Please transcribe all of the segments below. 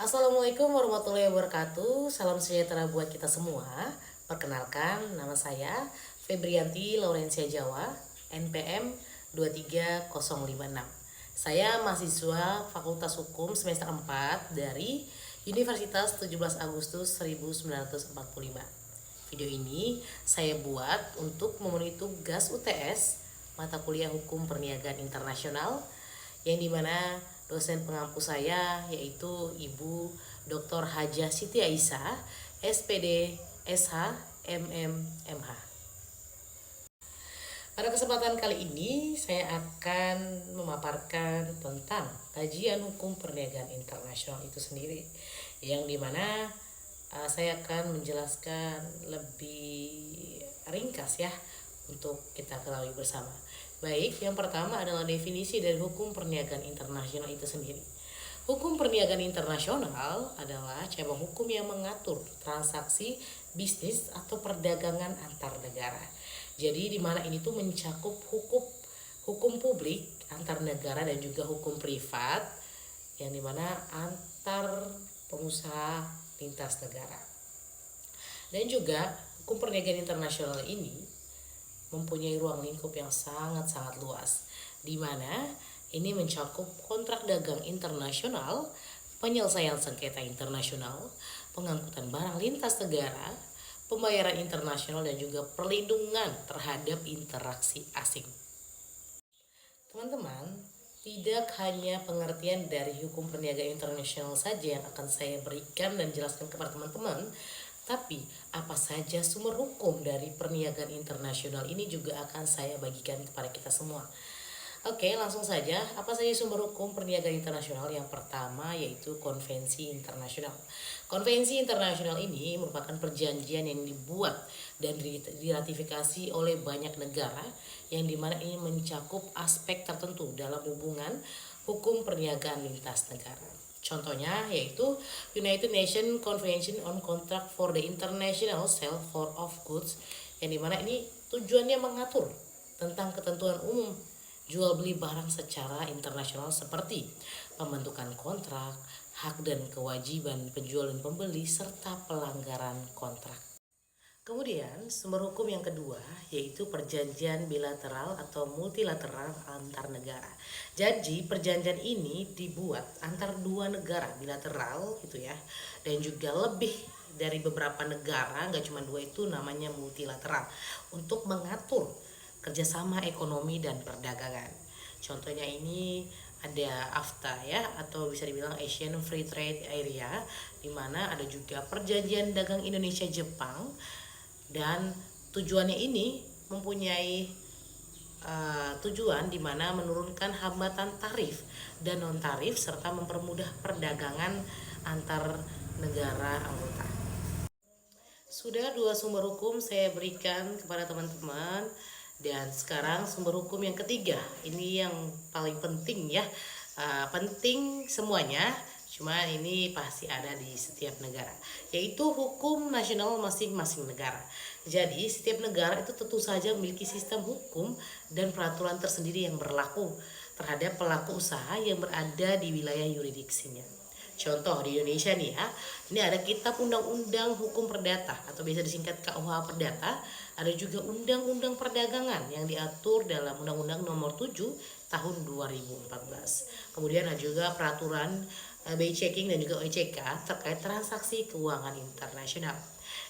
Assalamualaikum warahmatullahi wabarakatuh. Salam sejahtera buat kita semua. Perkenalkan, nama saya Febrianti Laurencia Jawa, NPM 23056. Saya mahasiswa Fakultas Hukum semester 4 dari Universitas 17 Agustus 1945. Video ini saya buat untuk memenuhi tugas UTS mata kuliah Hukum Perniagaan Internasional, yang dimana dosen pengampu saya yaitu Ibu Dr. Hajah Siti Aisyah, SPD, SH, MM, MH. Pada kesempatan kali ini saya akan memaparkan tentang kajian hukum perniagaan internasional itu sendiri, yang dimana saya akan menjelaskan lebih ringkas ya untuk kita ketahui bersama. Baik, yang pertama adalah definisi dari hukum perniagaan internasional itu sendiri. Hukum perniagaan internasional adalah cabang hukum yang mengatur transaksi bisnis atau perdagangan antar negara. Jadi di mana ini tuh mencakup hukum publik antar negara dan juga hukum privat, yang dimana antar pengusaha lintas negara. Dan juga hukum perniagaan internasional ini mempunyai ruang lingkup yang sangat-sangat luas, di mana ini mencakup kontrak dagang internasional, penyelesaian sengketa internasional, pengangkutan barang lintas negara, pembayaran internasional, dan juga perlindungan terhadap interaksi asing. Teman-teman, tidak hanya pengertian dari hukum perniagaan internasional saja yang akan saya berikan dan jelaskan kepada teman-teman, tapi apa saja sumber hukum dari perniagaan internasional ini juga akan saya bagikan kepada kita semua. Oke, langsung saja. Apa saja sumber hukum perniagaan internasional? Yang pertama yaitu konvensi internasional. Konvensi internasional ini merupakan perjanjian yang dibuat dan diratifikasi oleh banyak negara, yang dimana ini mencakup aspek tertentu dalam hubungan hukum perniagaan lintas negara. Contohnya yaitu United Nations Convention on Contract for the International Sale of Goods, yang dimana ini tujuannya mengatur tentang ketentuan umum jual beli barang secara internasional seperti pembentukan kontrak, hak dan kewajiban penjual dan pembeli, serta pelanggaran kontrak. Kemudian sumber hukum yang kedua yaitu perjanjian bilateral atau multilateral antar negara. Jadi perjanjian ini dibuat antar dua negara bilateral gitu ya, dan juga lebih dari beberapa negara, nggak cuma dua, itu namanya multilateral, untuk mengatur kerjasama ekonomi dan perdagangan. Contohnya ini ada AFTA ya, atau bisa dibilang Asian Free Trade Area, di mana ada juga perjanjian dagang Indonesia Jepang, dan tujuannya ini mempunyai tujuan di mana menurunkan hambatan tarif dan non tarif serta mempermudah perdagangan antar negara anggota. Sudah dua sumber hukum saya berikan kepada teman-teman. Dan sekarang sumber hukum yang ketiga, ini yang paling penting ya, penting semuanya, cuma ini pasti ada di setiap negara, yaitu hukum nasional masing-masing negara. Jadi setiap negara itu tentu saja memiliki sistem hukum dan peraturan tersendiri yang berlaku terhadap pelaku usaha yang berada di wilayah yurisdiksinya. Contoh di Indonesia nih ya, ini ada Kitab Undang-Undang Hukum Perdata atau biasa disingkat KUH Perdata. Ada juga Undang-Undang Perdagangan yang diatur dalam Undang-Undang Nomor 7 Tahun 2014. Kemudian ada juga peraturan BI Checking dan juga OJK terkait transaksi keuangan internasional.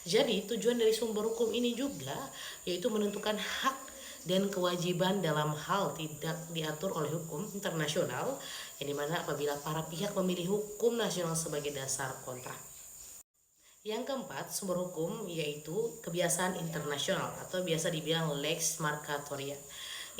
Jadi tujuan dari sumber hukum ini juga yaitu menentukan hak dan kewajiban dalam hal tidak diatur oleh hukum internasional, yang dimana apabila para pihak memilih hukum nasional sebagai dasar kontrak. Yang keempat, sumber hukum yaitu kebiasaan internasional atau biasa dibilang lex markatoria.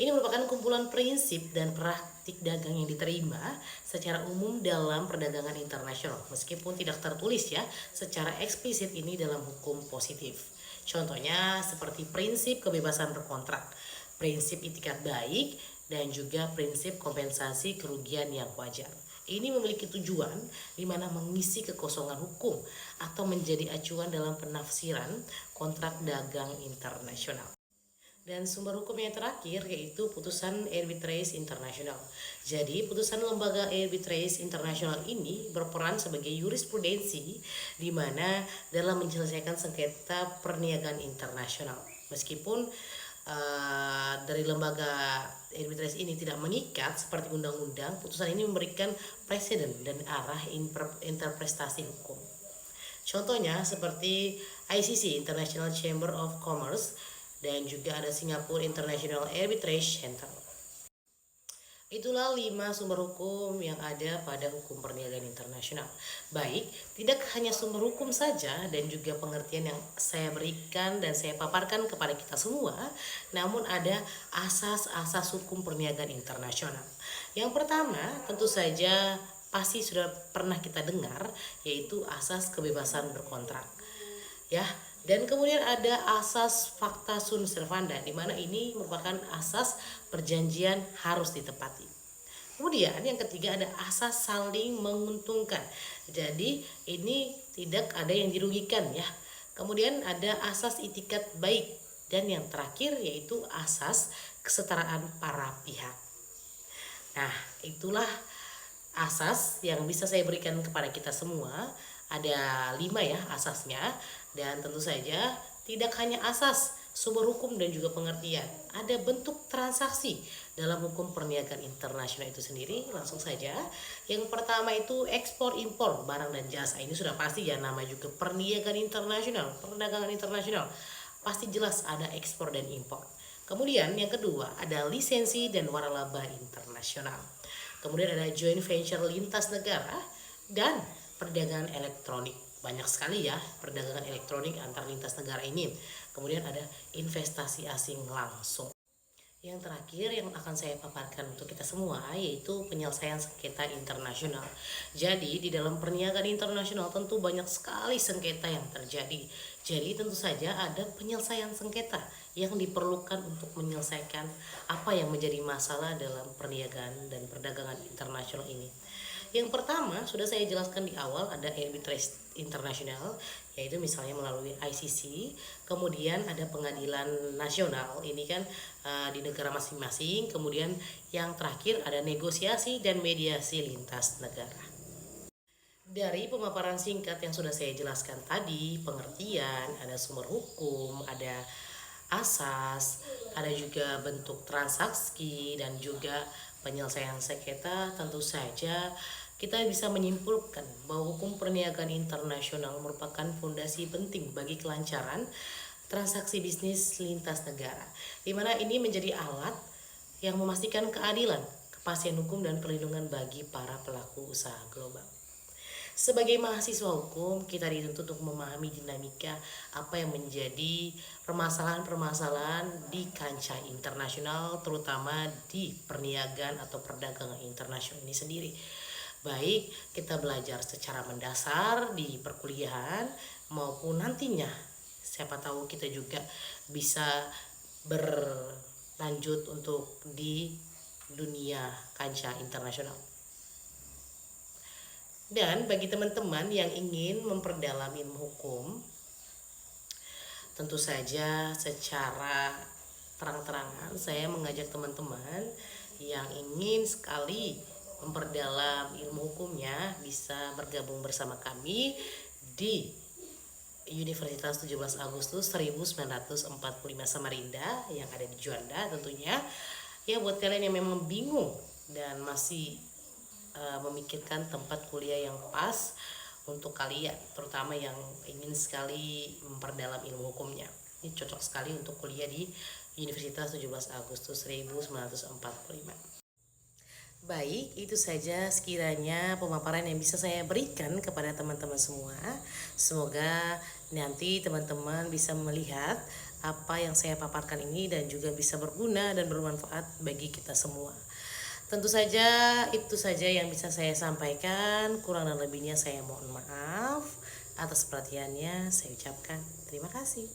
Ini merupakan kumpulan prinsip dan praktik dagang yang diterima secara umum dalam perdagangan internasional, meskipun tidak tertulis ya secara eksplisit ini dalam hukum positif. Contohnya seperti prinsip kebebasan berkontrak, prinsip itikat baik, dan juga prinsip kompensasi kerugian yang wajar. Ini memiliki tujuan di mana mengisi kekosongan hukum atau menjadi acuan dalam penafsiran kontrak dagang internasional. Dan sumber hukum yang terakhir yaitu putusan Arbitrage International. Jadi putusan lembaga Arbitrage International ini berperan sebagai jurisprudensi di mana dalam menyelesaikan sengketa perniagaan internasional. Meskipun dari lembaga Arbitrage ini tidak mengikat seperti undang-undang, putusan ini memberikan presiden dan arah interpretasi hukum. Contohnya seperti ICC International Chamber of Commerce dan juga ada Singapore International Arbitration Center. Itulah 5 sumber hukum yang ada pada hukum perniagaan internasional. Baik, tidak hanya sumber hukum saja dan juga pengertian yang saya berikan dan saya paparkan kepada kita semua, namun ada asas-asas hukum perniagaan internasional. Yang pertama, tentu saja pasti sudah pernah kita dengar, yaitu asas kebebasan berkontrak. Ya, dan kemudian ada asas facta sunt servanda, di mana ini merupakan asas perjanjian harus ditepati. Kemudian yang ketiga ada asas saling menguntungkan. Jadi ini tidak ada yang dirugikan ya. Kemudian ada asas itikat baik dan yang terakhir yaitu asas kesetaraan para pihak. Nah, itulah asas yang bisa saya berikan kepada kita semua. Ada 5 ya asasnya, dan tentu saja tidak hanya asas, sumber hukum dan juga pengertian. Ada bentuk transaksi dalam hukum perniagaan internasional itu sendiri. Langsung saja, yang pertama itu ekspor impor barang dan jasa. Ini sudah pasti ya, nama juga perniagaan internasional, perdagangan internasional. Pasti jelas ada ekspor dan impor. Kemudian yang kedua ada lisensi dan waralaba internasional. Kemudian ada joint venture lintas negara dan perdagangan elektronik. Banyak sekali ya perdagangan elektronik antar lintas negara ini. Kemudian ada investasi asing langsung. Yang terakhir yang akan saya paparkan untuk kita semua yaitu penyelesaian sengketa internasional. Jadi di dalam perniagaan internasional tentu banyak sekali sengketa yang terjadi. Jadi tentu saja ada penyelesaian sengketa yang diperlukan untuk menyelesaikan apa yang menjadi masalah dalam perniagaan dan perdagangan internasional ini. Yang pertama sudah saya jelaskan di awal, ada arbitrage internasional, yaitu misalnya melalui ICC. Kemudian ada pengadilan nasional, ini kan di negara masing-masing. Kemudian yang terakhir ada negosiasi dan mediasi lintas negara. Dari pemaparan singkat yang sudah saya jelaskan tadi, pengertian, ada sumber hukum, ada asas, ada juga bentuk transaksi dan juga penyelesaian sengketa. Tentu saja kita bisa menyimpulkan bahwa hukum perniagaan internasional merupakan fondasi penting bagi kelancaran transaksi bisnis lintas negara, di mana ini menjadi alat yang memastikan keadilan, kepastian hukum dan perlindungan bagi para pelaku usaha global. Sebagai mahasiswa hukum, kita dituntut untuk memahami dinamika apa yang menjadi permasalahan-permasalahan di kancah internasional, terutama di perniagaan atau perdagangan internasional ini sendiri. Baik kita belajar secara mendasar di perkuliahan maupun nantinya siapa tahu kita juga bisa berlanjut untuk di dunia kancah internasional. Dan bagi teman-teman yang ingin memperdalam ilmu hukum, tentu saja secara terang-terangan saya mengajak teman-teman yang ingin sekali memperdalam ilmu hukumnya bisa bergabung bersama kami di Universitas 17 Agustus 1945 Samarinda yang ada di Juanda tentunya. Ya buat kalian yang memang bingung dan masih memikirkan tempat kuliah yang pas untuk kalian, terutama yang ingin sekali memperdalam ilmu hukumnya, ini cocok sekali untuk kuliah di Universitas 17 Agustus 1945. Baik, itu saja sekiranya pemaparan yang bisa saya berikan kepada teman-teman semua. Semoga nanti teman-teman bisa melihat apa yang saya paparkan ini dan juga bisa berguna dan bermanfaat bagi kita semua. Tentu saja itu saja yang bisa saya sampaikan. Kurang dan lebihnya saya mohon maaf. Atas perhatiannya saya ucapkan terima kasih.